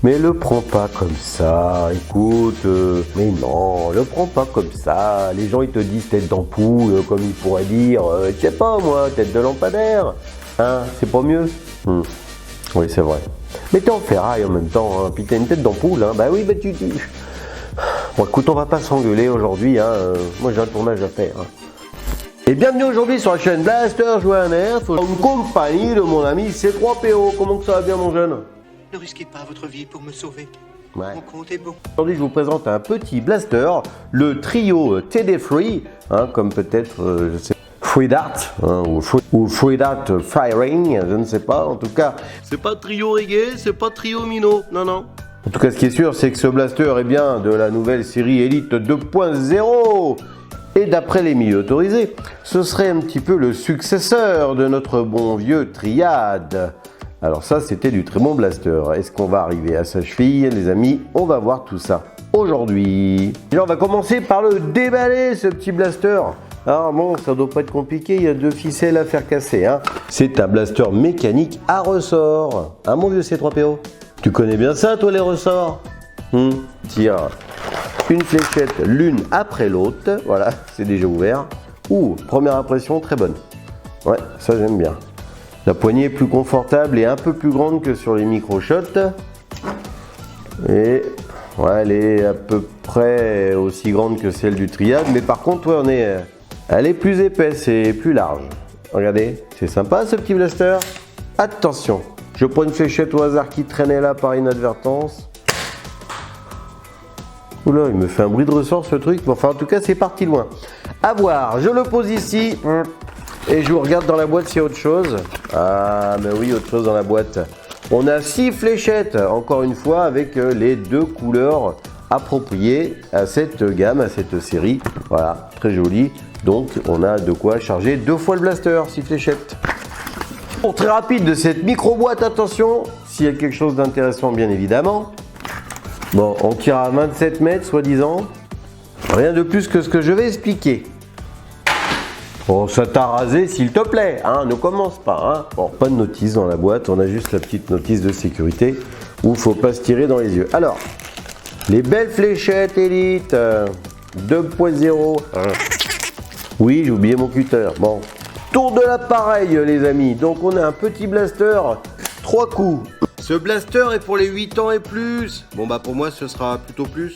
Mais le prends pas comme ça, écoute, mais non, le prends pas comme ça. Les gens ils te disent tête d'ampoule, comme ils pourraient dire, je sais pas moi, tête de lampadaire. Hein, c'est pas mieux? Oui, c'est vrai. Mais t'es en ferraille en même temps, hein. Puis t'as une tête d'ampoule, hein. Bah oui, bah tu dis. Bon écoute, on va pas s'engueuler aujourd'hui, hein. Moi j'ai un tournage à faire. Hein. Et bienvenue aujourd'hui sur la chaîne Blaster Jouer à Nerf, en compagnie de mon ami C3PO. Comment que ça va bien mon jeune? Ne risquez pas votre vie pour me sauver. Ouais. Mon compte est bon. Aujourd'hui, je vous présente un petit blaster, le trio TD3, hein, comme peut-être, je sais, Free Dart, hein, ou Free Dart Firing, je ne sais pas. En tout cas, c'est pas trio reggae, c'est pas trio minot, non, non. En tout cas, ce qui est sûr, c'est que ce blaster est bien de la nouvelle série Elite 2.0. Et d'après les milieux autorisés, ce serait un petit peu le successeur de notre bon vieux Triad. Alors ça, c'était du très bon blaster. Est-ce qu'on va arriver à sa cheville, les amis? On va voir tout ça aujourd'hui. Et on va commencer par le déballer, ce petit blaster. Alors bon, ça doit pas être compliqué, il y a 2 ficelles à faire casser. Hein. C'est un blaster mécanique à ressort. Hein, mon vieux C3PO? Tu connais bien ça, toi, les ressorts? Tire une fléchette l'une après l'autre. Voilà, c'est déjà ouvert. Ouh, première impression, très bonne. Ouais, ça j'aime bien. La poignée est plus confortable et un peu plus grande que sur les micro-shots. Et ouais, elle est à peu près aussi grande que celle du Triad. Mais par contre, ouais, elle est plus épaisse et plus large. Regardez, c'est sympa ce petit blaster. Attention, je prends une fléchette au hasard qui traînait là par inadvertance. Oula, il me fait un bruit de ressort ce truc. Bon, enfin, en tout cas, c'est parti loin. À voir, je le pose ici. Et je vous regarde dans la boîte s'il y a autre chose. Ah, mais oui, autre chose dans la boîte. On a 6 fléchettes, encore une fois, avec les 2 couleurs appropriées à cette gamme, à cette série. Voilà, très joli. Donc, on a de quoi charger 2 fois le blaster, 6 fléchettes. Pour très rapide de cette micro-boîte, attention, s'il y a quelque chose d'intéressant, bien évidemment. Bon, on tire à 27 mètres, soi-disant. Rien de plus que ce que je vais expliquer. Bon, ça t'a rasé s'il te plaît, hein, ne commence pas. Hein. Bon, pas de notice dans la boîte, on a juste la petite notice de sécurité où il ne faut pas se tirer dans les yeux. Alors, les belles fléchettes Elite 2.0. Oui, j'ai oublié mon cutter. Bon, tour de l'appareil les amis. Donc on a un petit blaster, 3 coups. Ce blaster est pour les 8 ans et plus. Bon bah pour moi ce sera plutôt plus.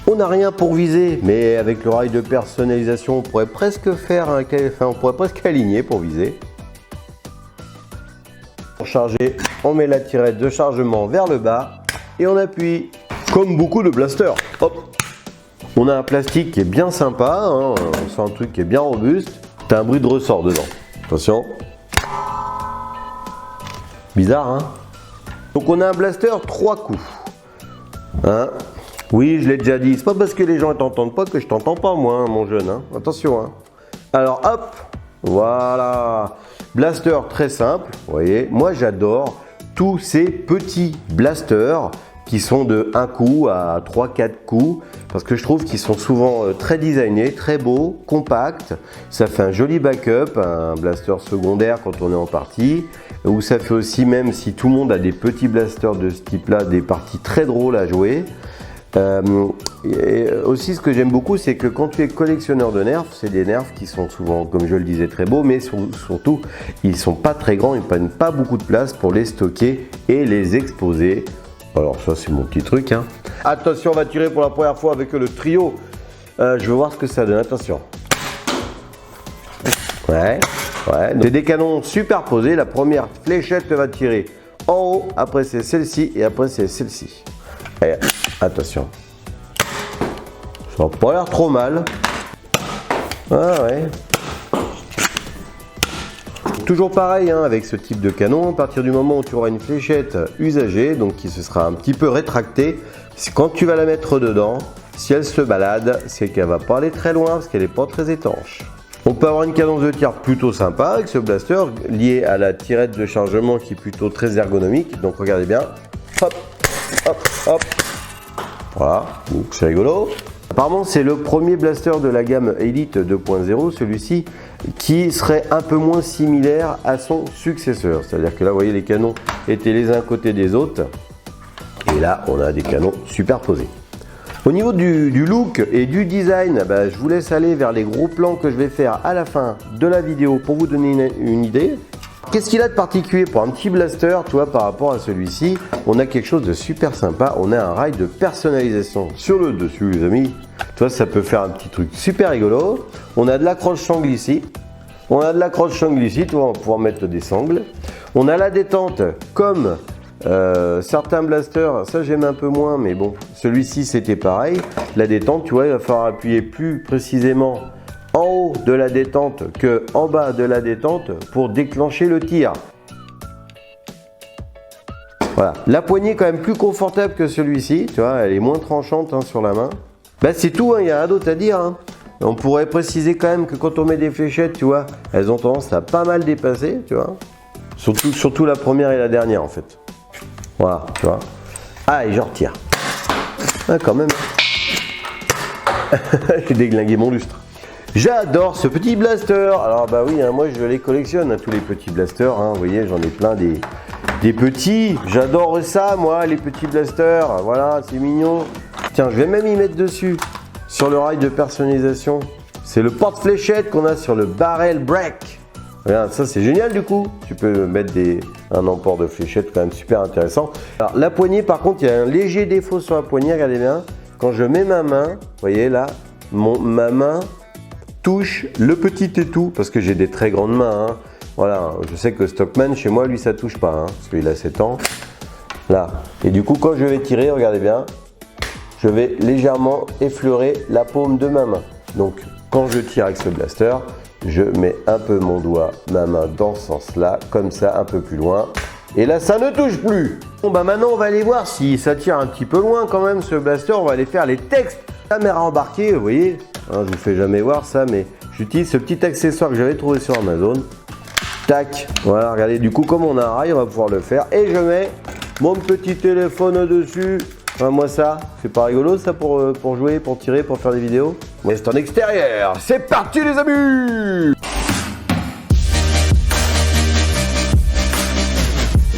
On n'a rien pour viser, mais avec le rail de personnalisation, on pourrait presque on pourrait presque aligner pour viser. Pour charger, on met la tirette de chargement vers le bas et on appuie, comme beaucoup de blasters. Hop. On a un plastique qui est bien sympa, hein, on sent un truc qui est bien robuste. T'as un bruit de ressort dedans. Attention. Bizarre, hein? Donc on a un blaster 3 coups. Hein? Oui, je l'ai déjà dit, c'est pas parce que les gens ne t'entendent pas que je t'entends pas moi, hein, mon jeune. Hein. Attention. Hein. Alors hop, voilà. Blaster très simple, vous voyez. Moi j'adore tous ces petits blasters qui sont de 1 coup à 3-4 coups parce que je trouve qu'ils sont souvent très designés, très beaux, compacts. Ça fait un joli backup, un blaster secondaire quand on est en partie. Ou ça fait aussi, même si tout le monde a des petits blasters de ce type-là, des parties très drôles à jouer. Et aussi ce que j'aime beaucoup, c'est que quand tu es collectionneur de nerfs, c'est des nerfs qui sont souvent, comme je le disais, très beaux, mais surtout ils ne sont pas très grands, ils ne prennent pas beaucoup de place pour les stocker et les exposer. Alors ça c'est mon petit truc. Hein. Attention, on va tirer pour la première fois avec le trio. Je veux voir ce que ça donne, attention. Ouais. C'est des canons superposés, la première fléchette va tirer en haut, après c'est celle-ci et après c'est celle-ci. Allez, attention. Ça n'a pas l'air trop mal. Ah ouais. Toujours pareil hein, avec ce type de canon, à partir du moment où tu auras une fléchette usagée, donc qui se sera un petit peu rétractée, quand tu vas la mettre dedans, si elle se balade, c'est qu'elle va pas aller très loin parce qu'elle n'est pas très étanche. On peut avoir une cadence de tir plutôt sympa avec ce blaster lié à la tirette de chargement qui est plutôt très ergonomique. Donc regardez bien, hop, hop, hop. Voilà, donc c'est rigolo. Apparemment c'est le premier blaster de la gamme Elite 2.0, celui-ci qui serait un peu moins similaire à son successeur. C'est-à-dire que là vous voyez les canons étaient les uns à côté des autres. Et là, on a des canons superposés. Au niveau du look et du design, bah, je vous laisse aller vers les gros plans que je vais faire à la fin de la vidéo pour vous donner une idée. Qu'est-ce qu'il a de particulier pour un petit blaster, tu vois, par rapport à celui-ci? On a quelque chose de super sympa, on a un rail de personnalisation sur le dessus, les amis. Tu vois, ça peut faire un petit truc super rigolo. On a de l'accroche-sangle ici. On a de l'accroche-sangle ici, tu vois, on va pouvoir mettre des sangles. On a la détente comme certains blasters, ça j'aime un peu moins, mais bon, celui-ci c'était pareil. La détente, tu vois, il va falloir appuyer plus précisément en haut de la détente que en bas de la détente pour déclencher le tir. Voilà, la poignée est quand même plus confortable que celui-ci, tu vois, elle est moins tranchante hein, sur la main. Bah c'est tout, il n'y a rien d'autre à dire. Hein. On pourrait préciser quand même que quand on met des fléchettes, tu vois, elles ont tendance à pas mal dépasser, tu vois. Surtout la première et la dernière en fait. Voilà, tu vois. Ah, et je retire. Ah, quand même. J'ai déglingué mon lustre. J'adore ce petit blaster. Alors, bah oui, hein, moi je les collectionne, hein, tous les petits blasters. Hein, vous voyez, j'en ai plein des petits. J'adore ça, moi, les petits blasters. Voilà, c'est mignon. Tiens, je vais même y mettre dessus. Sur le rail de personnalisation. C'est le porte-fléchette qu'on a sur le barrel break. Regarde, ça c'est génial du coup. Tu peux mettre un emport de fléchette quand même super intéressant. Alors la poignée par contre, il y a un léger défaut sur la poignée, regardez bien. Quand je mets ma main, vous voyez là, ma main touche le petit étui parce que j'ai des très grandes mains. Hein. Voilà, je sais que Stockman chez moi, lui ça touche pas hein, parce qu'il a 7 ans. Là. Et du coup, quand je vais tirer, regardez bien, je vais légèrement effleurer la paume de ma main. Donc quand je tire avec ce blaster, je mets un peu mon doigt, ma main dans ce sens-là, comme ça, un peu plus loin. Et là, ça ne touche plus. Bon, bah maintenant, on va aller voir si ça tire un petit peu loin quand même, ce blaster. On va aller faire les textes. Caméra embarquée, vous voyez. Hein, je vous fais jamais voir ça, mais j'utilise ce petit accessoire que j'avais trouvé sur Amazon. Tac. Voilà, regardez, du coup, comme on a un rail, on va pouvoir le faire. Et je mets mon petit téléphone dessus. Enfin, moi, ça, c'est pas rigolo, ça, pour jouer, pour tirer, pour faire des vidéos. Mais c'est en extérieur. C'est parti, les amis!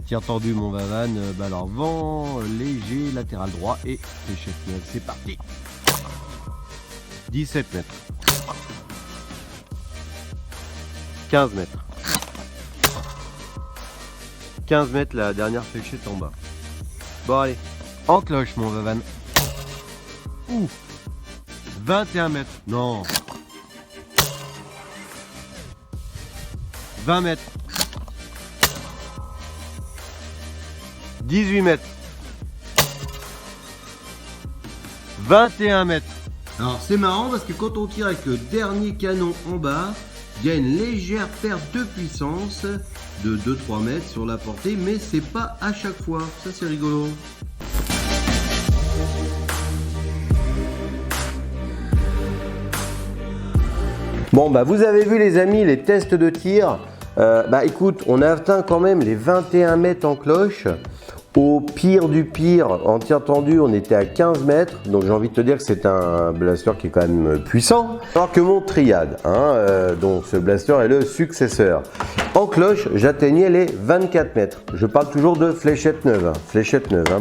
Tir tendu, mon Vavan, alors vent léger, latéral droit et fléchette neuve. C'est parti. 17 mètres. 15 mètres. 15 mètres, la dernière fléchette en bas. Bon, allez. En cloche, mon Vavan. Ouh. 21 mètres. Non. 20 mètres. 18 mètres. 21 mètres. Alors c'est marrant parce que quand on tire avec le dernier canon en bas, il y a une légère perte de puissance de 2-3 mètres sur la portée, mais c'est pas à chaque fois. Ça c'est rigolo. Bon bah vous avez vu les amis les tests de tir. Bah écoute, on a atteint quand même les 21 mètres en cloche. Au pire du pire, en tir tendu, on était à 15 mètres. Donc j'ai envie de te dire que c'est un blaster qui est quand même puissant. Alors que mon triade, donc ce blaster est le successeur. En cloche, j'atteignais les 24 mètres. Je parle toujours de fléchette neuve,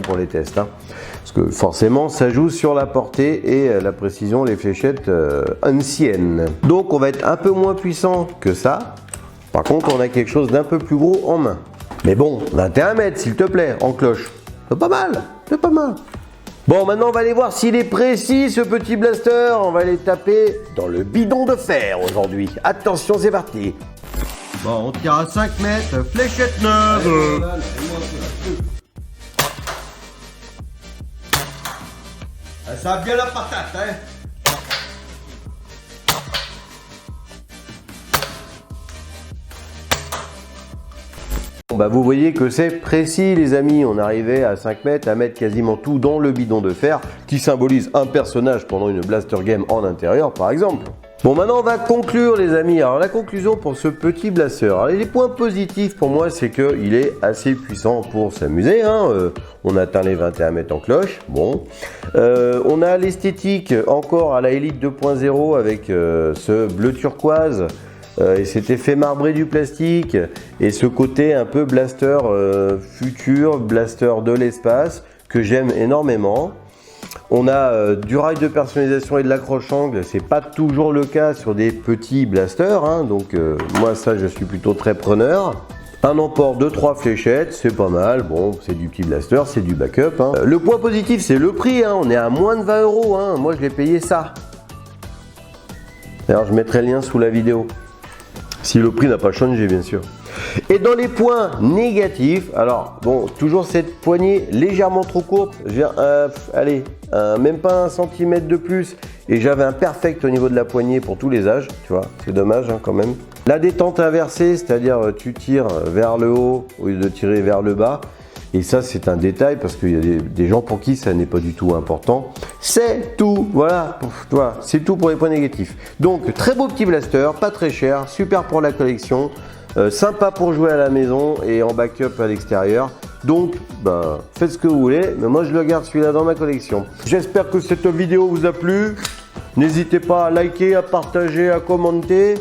pour les tests. Parce que forcément, ça joue sur la portée et la précision, les fléchettes anciennes. Donc on va être un peu moins puissant que ça. Par contre, on a quelque chose d'un peu plus gros en main. Mais bon, 21 mètres, s'il te plaît, en cloche. C'est pas mal, c'est pas mal. Bon, maintenant, on va aller voir s'il est précis, ce petit blaster. On va aller taper dans le bidon de fer aujourd'hui. Attention, c'est parti. Bon, on tire à 5 mètres, fléchette neuve. Ça a bien la patate, hein. Bah vous voyez que c'est précis les amis, on arrivait à 5 mètres à mettre quasiment tout dans le bidon de fer qui symbolise un personnage pendant une blaster game en intérieur par exemple. Bon maintenant on va conclure les amis, alors la conclusion pour ce petit blaster. Alors, les points positifs pour moi c'est qu'il est assez puissant pour s'amuser, on atteint les 21 mètres en cloche, bon. On a l'esthétique encore à la Elite 2.0 avec ce bleu turquoise. Et cet effet marbré du plastique et ce côté un peu blaster futur, blaster de l'espace que j'aime énormément. On a du rail de personnalisation et de l'accroche-angle, c'est pas toujours le cas sur des petits blasters, hein, donc moi ça je suis plutôt très preneur. Un emport de 3 fléchettes, c'est pas mal, bon c'est du petit blaster, c'est du backup. Hein. Le point positif c'est le prix, hein, on est à moins de 20 €, hein. Moi je l'ai payé ça. Alors je mettrai le lien sous la vidéo, si le prix n'a pas changé bien sûr. Et dans les points négatifs, alors bon, toujours cette poignée légèrement trop courte, même pas 1 cm de plus, et j'avais un perfect au niveau de la poignée pour tous les âges, tu vois, c'est dommage hein, quand même. La détente inversée, c'est-à-dire tu tires vers le haut au lieu de tirer vers le bas, et ça c'est un détail parce qu'il y a des gens pour qui ça n'est pas du tout important. C'est tout, voilà, c'est tout pour les points négatifs. Donc très beau petit blaster, pas très cher, super pour la collection. Sympa pour jouer à la maison et en backup à l'extérieur. Donc, faites ce que vous voulez, mais moi je le garde celui-là dans ma collection. J'espère que cette vidéo vous a plu. N'hésitez pas à liker, à partager, à commenter.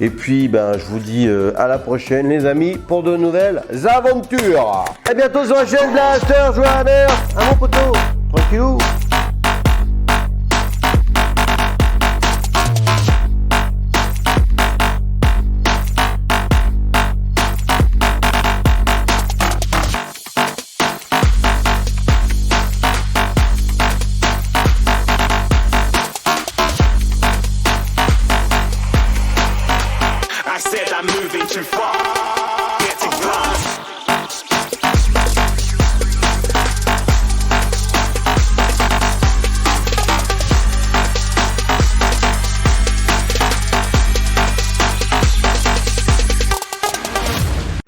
Et puis, je vous dis à la prochaine, les amis, pour de nouvelles aventures. À bientôt sur la chaîne Blaster, jouer à la mer. À mon poteau, tranquillou. I'm moving too far. Getting lost.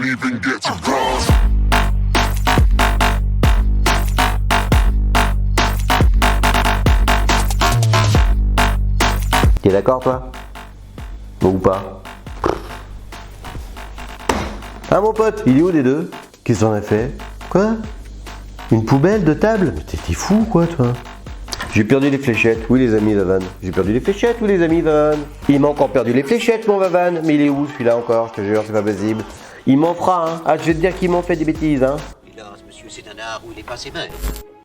Even get to cross. T'es d'accord toi? Ou pas? Ah mon pote, il est où des deux? Qu'est-ce qu'on a fait? Quoi? Une poubelle de table? Mais t'es fou quoi toi? J'ai perdu les fléchettes, oui les amis Vavan. J'ai perdu les fléchettes, oui les amis Vavan. Il m'a encore perdu les fléchettes mon Vavan. Mais il est où celui-là encore? Je te jure, c'est pas possible. Il m'en fera hein. Ah je vais te dire qu'il m'en fait des bêtises hein. Hélas, monsieur, c'est un art où il n'est pas ses maîtres.